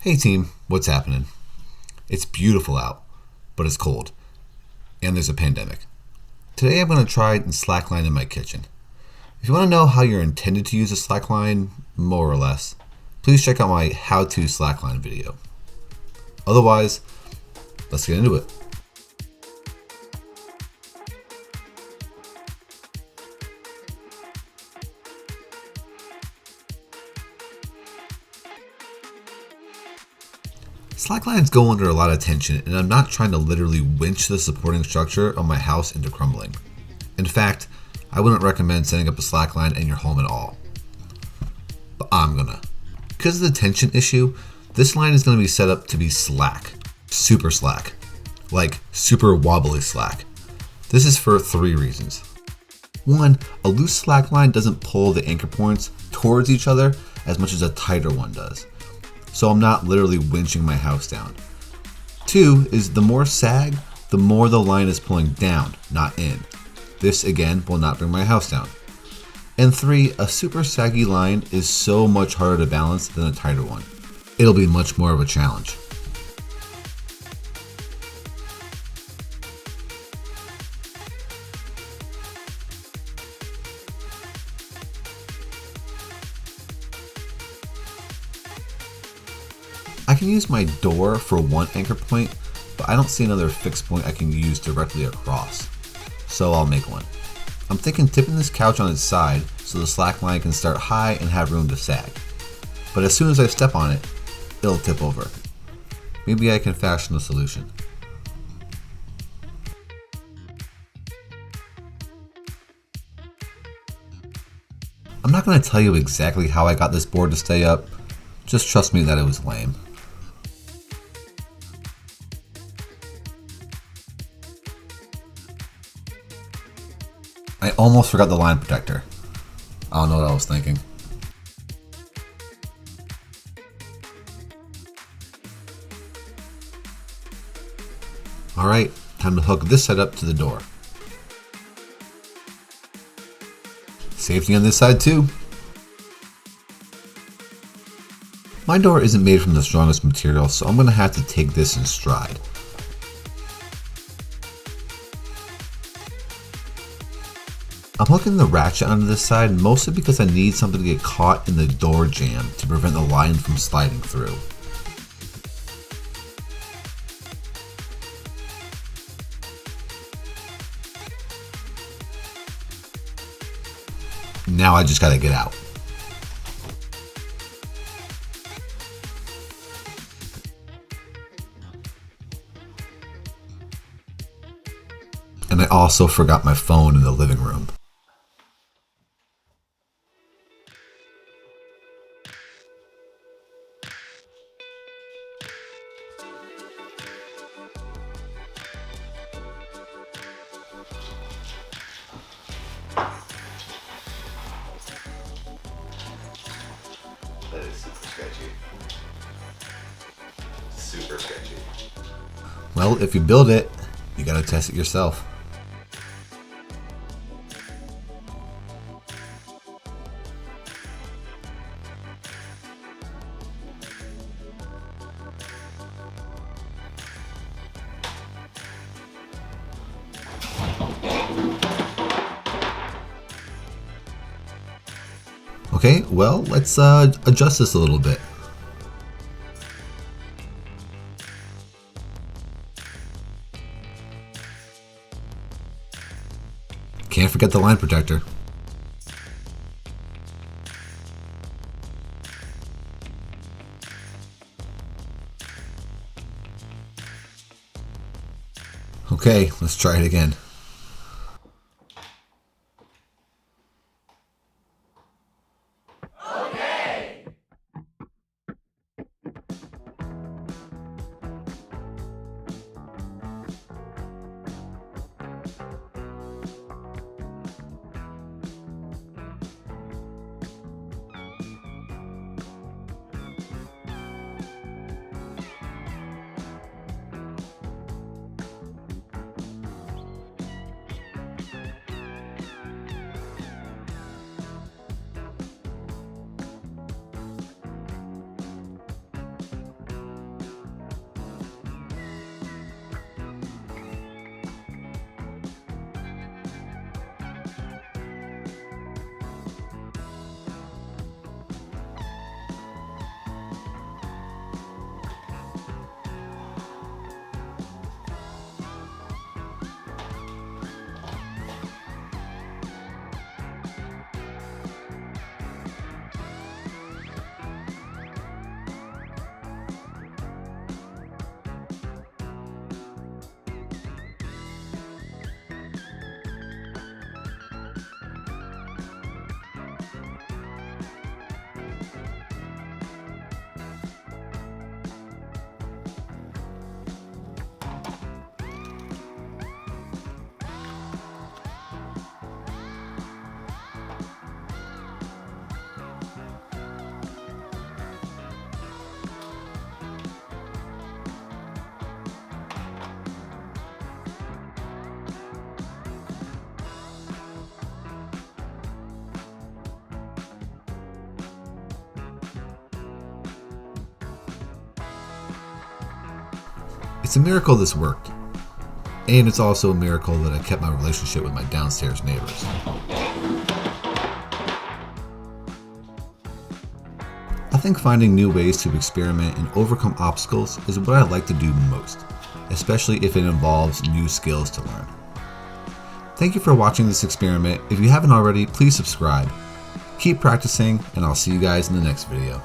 Hey team, what's happening? It's beautiful out, but it's cold, and there's a pandemic. Today I'm going to try and slackline in my kitchen. If you want to know how you're intended to use a slackline, more or less, please check out my how to slackline video. Otherwise, let's get into it. Slacklines go under a lot of tension, and I'm not trying to literally winch the supporting structure of my house into crumbling. In fact, I wouldn't recommend setting up a slackline in your home at all. But I'm gonna. Because of the tension issue, this line is going to be set up to be slack. Super slack. Like super wobbly slack. This is for 3 reasons. 1, a loose slackline doesn't pull the anchor points towards each other as much as a tighter one does. So I'm not literally winching my house down. 2 is the more sag, the more the line is pulling down, not in. This again will not bring my house down. And 3, a super saggy line is so much harder to balance than a tighter one. It'll be much more of a challenge. I can use my door for one anchor point, but I don't see another fixed point I can use directly across. So I'll make one. I'm thinking tipping this couch on its side so the slack line can start high and have room to sag. But as soon as I step on it, it'll tip over. Maybe I can fashion a solution. I'm not going to tell you exactly how I got this board to stay up, just trust me that it was lame. I almost forgot the line protector. I don't know what I was thinking. Alright, time to hook this side up to the door. Safety on this side too. My door isn't made from the strongest material, so I'm going to have to take this in stride. I'm hooking the ratchet onto this side mostly because I need something to get caught in the door jamb to prevent the line from sliding through. Now I just gotta get out. And I also forgot my phone in the living room. That is super sketchy. Super sketchy. Well, if you build it, you gotta test it yourself. Okay, well, let's adjust this a little bit. Can't forget the line protector. Okay, let's try it again. It's a miracle this worked. And it's also a miracle that I kept my relationship with my downstairs neighbors. I think finding new ways to experiment and overcome obstacles is what I like to do most, especially if it involves new skills to learn. Thank you for watching this experiment. If you haven't already, please subscribe. Keep practicing, and I'll see you guys in the next video.